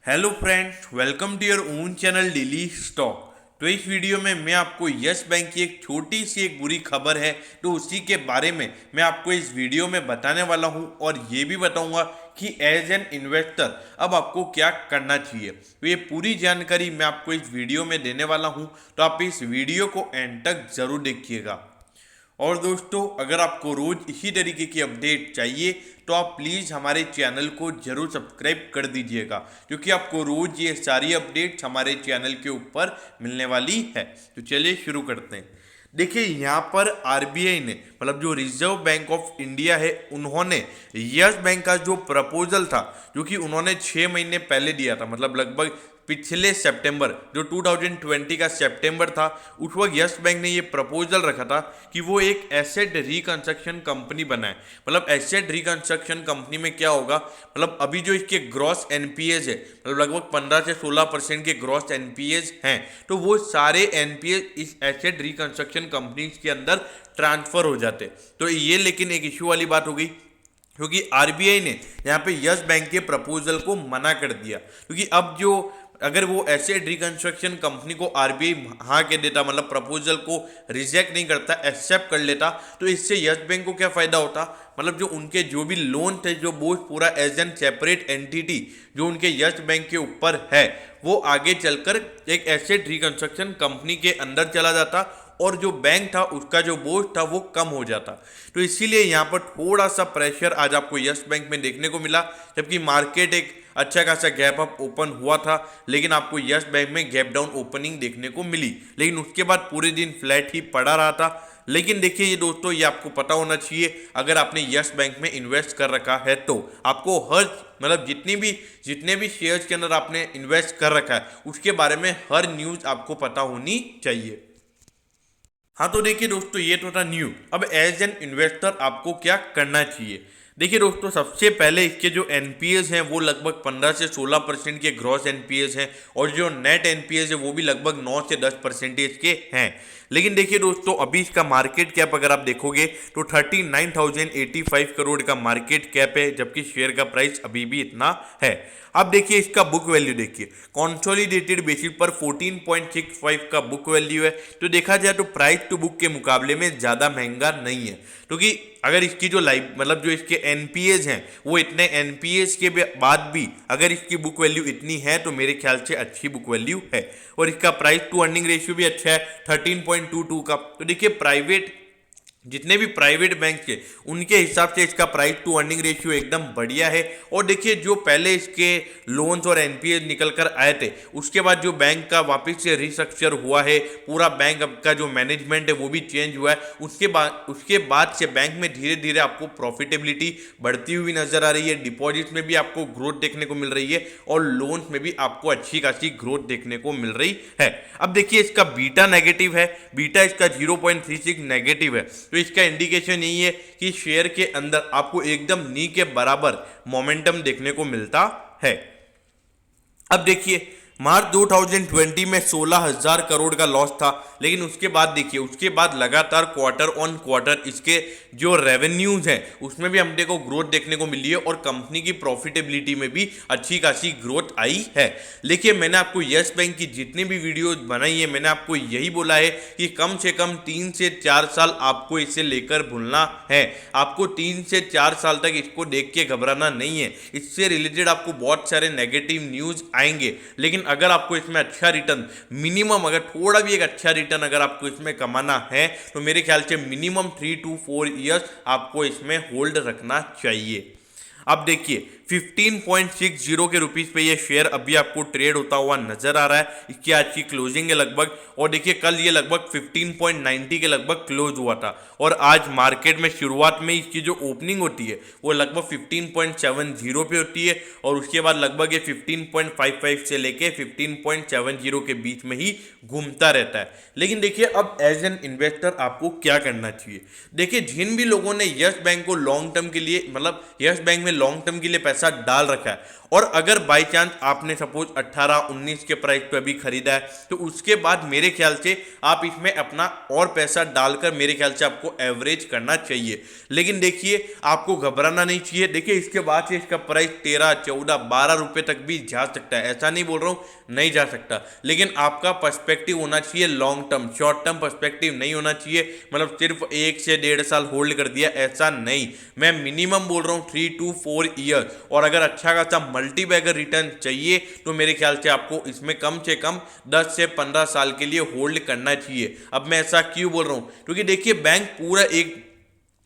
Hello friends, welcome to your own channel daily stock. तो इस video में मैं आपको यस बैंक की एक छोटी सी एक बुरी खबर है, तो उसी के बारे में मैं आपको इस वीडियो में बताने वाला हूं और ये भी बताऊंगा कि एज एन इन्वेस्टर अब आपको क्या करना चाहिए। तो ये पूरी जानकारी मैं आपको इस वीडियो में देने वाला हूं, तो आप इस वीडियो को एंड तक जरूर देखिएगा। और दोस्तों, अगर आपको रोज इसी तरीके की अपडेट चाहिए तो आप प्लीज़ हमारे चैनल को जरूर सब्सक्राइब कर दीजिएगा, क्योंकि आपको रोज ये सारी अपडेट्स हमारे चैनल के ऊपर मिलने वाली है। तो चलिए शुरू करते हैं। देखिए, यहाँ पर आरबीआई ने मतलब जो रिजर्व बैंक ऑफ इंडिया है, उन्होंने यस बैंक का जो प्रपोजल था, जो कि उन्होंने 6 महीने पहले दिया था, मतलब लगभग पिछले सितंबर, जो 2020 का सितंबर था, उस वक्त यस बैंक ने ये प्रपोजल रखा था कि वो एक एसेट रिकंस्ट्रक्शन कंपनी बनाए। मतलब एसेट रिकंस्ट्रक्शन कंपनी में क्या होगा, मतलब अभी जो इसके ग्रॉस एनपीएज है, मतलब लगभग 15 से 16% के ग्रॉस एनपीएज हैं, तो वो सारे एनपीएज इस एसेट रिकंस्ट्रक्शन कंपनीज के अंदर ट्रांसफर हो जाते। तो ये लेकिन एक इश्यू वाली बात हो गई, क्योंकि आरबीआई ने यहाँ पे यस बैंक के प्रपोजल को मना कर दिया। क्योंकि अब जो अगर वो एसेट रिकंस्ट्रक्शन कंपनी को आरबीआई हाँ कह देता, मतलब प्रपोजल को रिजेक्ट नहीं करता, एक्सेप्ट कर लेता, तो इससे यस बैंक को क्या फायदा होता, मतलब जो उनके जो भी लोन थे, जो बोझ पूरा एज एन सेपरेट एंटिटी जो उनके यस बैंक के ऊपर है, वो आगे चलकर एक एसेट रिकंस्ट्रक्शन कंपनी के अंदर चला जाता और जो बैंक था उसका जो बोझ था वो कम हो जाता। तो इसीलिए यहाँ पर थोड़ा सा प्रेशर आज आपको यस बैंक में देखने को मिला, जबकि मार्केट एक अच्छा खासा गैप अप ओपन हुआ था, लेकिन आपको यस बैंक में गैप डाउन ओपनिंग देखने को मिली, लेकिन उसके बाद पूरे दिन फ्लैट ही पड़ा रहा था। लेकिन देखिए ये दोस्तों, ये आपको पता होना चाहिए, अगर आपने यस बैंक में इन्वेस्ट कर रखा है तो आपको हर मतलब जितने भी शेयर्स के अंदर आपने इन्वेस्ट कर रखा है उसके बारे में हर न्यूज़ आपको पता होनी चाहिए। हाँ, तो देखिए दोस्तों, ये तो था न्यू। अब एज एन इन्वेस्टर आपको क्या करना चाहिए। देखिए दोस्तों, सबसे पहले इसके जो एनपीएस हैं वो लगभग 15 से 16% के ग्रॉस एनपीएस हैं, और जो नेट एनपीएस है वो भी लगभग 9 से 10% के हैं। लेकिन देखिए दोस्तों, अभी इसका मार्केट कैप अगर आप देखोगे तो 39,085 करोड़ का मार्केट कैप है, जबकि शेयर का प्राइस अभी भी इतना है। अब देखिए इसका बुक वैल्यू, देखिए कंसोलिडेटेड बेसिस पर 14.65 का बुक वैल्यू है। तो देखा जाए तो प्राइस टू बुक के मुकाबले में ज़्यादा महंगा नहीं है, क्योंकि अगर इसकी जो लाइफ मतलब जो इसके एनपीएज हैं वो इतने एनपीएज के बाद भी अगर इसकी बुक वैल्यू इतनी है तो मेरे ख्याल से अच्छी बुक वैल्यू है। और इसका प्राइस टू अर्निंग रेशियो भी अच्छा है, 13.22 का। तो देखिए जितने भी प्राइवेट बैंक के उनके हिसाब से इसका प्राइस टू अर्निंग रेशियो एकदम बढ़िया है। और देखिए जो पहले इसके लोन्स और एनपीए निकल कर आए थे, उसके बाद जो बैंक का वापस से रिस्ट्रक्चर हुआ है, पूरा बैंक का जो मैनेजमेंट है वो भी चेंज हुआ है। उसके बाद से बैंक में धीरे धीरे आपको प्रॉफिटेबिलिटी बढ़ती हुई नजर आ रही है, डिपॉजिट में भी आपको ग्रोथ देखने को मिल रही है और लोन्स में भी आपको अच्छी खासी ग्रोथ देखने को मिल रही है। अब देखिए इसका बीटा नेगेटिव है, बीटा इसका 0.36 नेगेटिव है। तो इसका इंडिकेशन यही है कि शेयर के अंदर आपको एकदम नी के बराबर मोमेंटम देखने को मिलता है। अब देखिए मार्च 2020 में 16,000 करोड़ का लॉस था, लेकिन उसके बाद देखिए उसके बाद लगातार क्वार्टर ऑन क्वार्टर इसके जो रेवेन्यूज हैं उसमें भी हमने को ग्रोथ देखने को मिली है और कंपनी की प्रॉफिटेबिलिटी में भी अच्छी खासी ग्रोथ आई है। देखिए मैंने आपको यस बैंक की जितनी भी वीडियो बनाई है, मैंने आपको यही बोला है कि कम से कम 3 से 4 साल आपको इसे लेकर भूलना है। आपको 3 से 4 साल तक इसको देख के घबराना नहीं है। इससे रिलेटेड आपको बहुत सारे नेगेटिव न्यूज आएंगे, लेकिन अगर आपको इसमें अच्छा रिटर्न मिनिमम, अगर थोड़ा भी एक अच्छा रिटर्न अगर आपको इसमें कमाना है तो मेरे ख्याल से मिनिमम 3 to 4 ईयर्स आपको इसमें होल्ड रखना चाहिए। अब देखिए 15.60 के रुपीस पे ये शेयर अभी आपको ट्रेड होता हुआ नजर आ रहा है। इसकी आज की क्लोजिंग है लगभग, और देखिए कल ये लगभग 15.90 के लगभग क्लोज हुआ था, और आज मार्केट में शुरुआत में इसकी जो ओपनिंग होती है वो लगभग 15.70 पे होती है, और उसके बाद लगभग ये 15.55 से लेके 15.70 के बीच में ही घूमता रहता है। लेकिन देखिए अब एज एन इन्वेस्टर आपको क्या करना चाहिए। देखिए जिन भी लोगों ने यस बैंक को लॉन्ग टर्म के लिए, मतलब यस बैंक में लॉन्ग टर्म के लिए पैसा डाल रखा है और अगर बाई चांस आपने सपोज 18-19 के प्राइस पे अभी खरीदा है तो उसके बाद मेरे ख्याल से आप इसमें अपना और पैसा डालकर मेरे ख्याल से आपको एवरेज करना चाहिए। लेकिन देखिए आपको घबराना नहीं चाहिए। देखिए इसके बाद से इसका प्राइस 13, 14, 12 रुपए तक भी जा सकता है, ऐसा नहीं बोल रहा हूं नहीं जा सकता, लेकिन आपका पर्सपेक्टिव होना चाहिए long term, short term perspective नहीं होना चाहिए। मतलब सिर्फ 1 से 1.5 साल होल्ड कर दिया, ऐसा नहीं। मैं मिनिमम बोल रहा हूं 3 to 4 ईयर। और अगर अच्छा खासा मल्टी बैगर रिटर्न चाहिए तो मेरे ख्याल से आपको इसमें कम से कम 10 से 15 साल के लिए होल्ड करना चाहिए। अब मैं ऐसा क्यों बोल रहा हूं, क्योंकि देखिए बैंक पूरा एक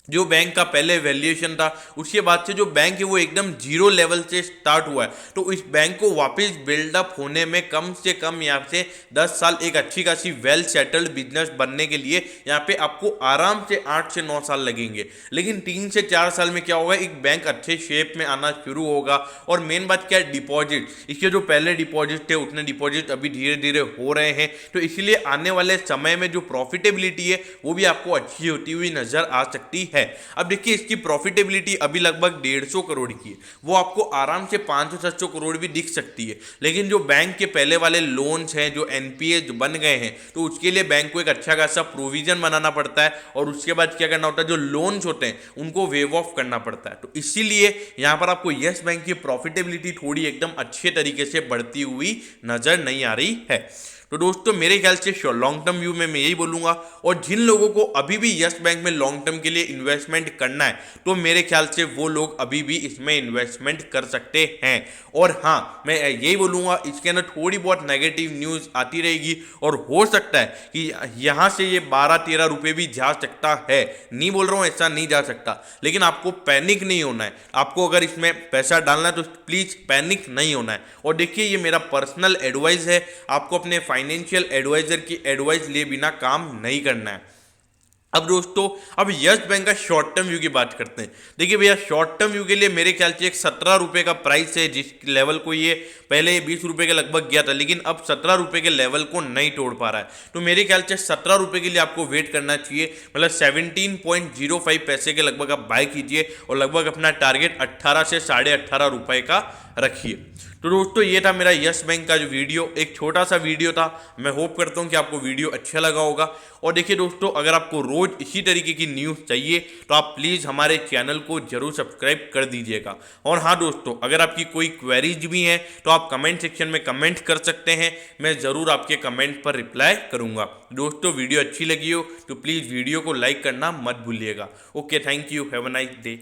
जो बैंक का पहले वैल्यूएशन था उसके बाद से जो बैंक है वो एकदम जीरो लेवल से स्टार्ट हुआ है। तो इस बैंक को वापस बिल्डअप होने में कम से कम यहाँ से 10 साल, एक अच्छी खासी वेल सेटल्ड बिजनेस बनने के लिए यहाँ पे आपको आराम से 8 से 9 साल लगेंगे। लेकिन 3 से 4 साल में क्या होगा, एक बैंक अच्छे शेप में आना शुरू होगा। और मेन बात क्या है, डिपॉजिट, इसके जो पहले डिपॉजिट थे उतने डिपॉजिट अभी धीरे धीरे हो रहे हैं। तो इसलिए आने वाले समय में जो प्रॉफिटेबिलिटी है वो भी आपको अच्छी होती हुई नजर आ सकती है। अब देखिए इसकी प्रॉफिटेबिलिटी अभी लगभग 150 करोड़ की है, वो आपको आराम से 500-700 करोड़ भी दिख सकती है। लेकिन जो बैंक के पहले वाले लोन्स हैं, जो एनपीए बन गए हैं, तो उसके लिए बैंक को एक अच्छा खासा प्रोविजन बनाना पड़ता है और उसके बाद क्या करना होता है, जो लोन्स होते हैं उनको वेव ऑफ करना पड़ता है। तो इसीलिए यहां पर आपको यस बैंक की प्रॉफिटेबिलिटी थोड़ी एकदम अच्छे तरीके से बढ़ती हुई नजर नहीं आ रही है। तो दोस्तों मेरे ख्याल से लॉन्ग टर्म व्यू में मैं यही बोलूंगा। और जिन लोगों को अभी भी यस बैंक में लॉन्ग टर्म के लिए इन्वेस्टमेंट करना है तो मेरे ख्याल से वो लोग अभी भी इसमें इन्वेस्टमेंट कर सकते हैं। और हाँ, मैं यही बोलूंगा इसके अंदर थोड़ी बहुत नेगेटिव न्यूज़ आती रहेगी और हो सकता है कि यहाँ से ये 12-13 रुपये भी जा सकता है। नहीं बोल रहा हूँ ऐसा नहीं जा सकता, लेकिन आपको पैनिक नहीं होना है। आपको अगर इसमें पैसा डालना है तो प्लीज़ पैनिक नहीं होना है। और देखिए ये मेरा पर्सनल एडवाइस है, आपको अपने फाइनेंशियल एडवाइजर की एडवाइस लिए बिना काम नहीं करना है। अब दोस्तों अब यस बैंक का शॉर्ट टर्म व्यू की बात करते हैं। देखिए भैया शॉर्ट टर्म व्यू के लिए मेरे ख्याल से एक 17 रुपये का प्राइस है, जिस लेवल को ये पहले 20 रुपये के लगभग गया था, लेकिन अब 17 रुपये के लेवल को नहीं तोड़ पा रहा है। तो मेरे ख्याल से 17 रुपये के लिए आपको वेट करना चाहिए। मतलब 17.05 पैसे के लगभग आप बाय कीजिए और लगभग अपना टारगेट 18 से 18.5 रुपये का रखिए। तो दोस्तों ये था मेरा यस बैंक का जो वीडियो, एक छोटा सा वीडियो था। मैं होप करता हूँ कि आपको वीडियो अच्छा लगा होगा। और देखिए दोस्तों अगर आपको रोज इसी तरीके की न्यूज़ चाहिए तो आप प्लीज़ हमारे चैनल को जरूर सब्सक्राइब कर दीजिएगा। और हाँ दोस्तों, अगर आपकी कोई क्वेरीज भी हैं तो आप कमेंट सेक्शन में कमेंट कर सकते हैं, मैं ज़रूर आपके कमेंट पर रिप्लाई करूँगा। दोस्तों वीडियो अच्छी लगी हो तो प्लीज़ वीडियो को लाइक करना मत भूलिएगा। Okay, thank you, have a nice day.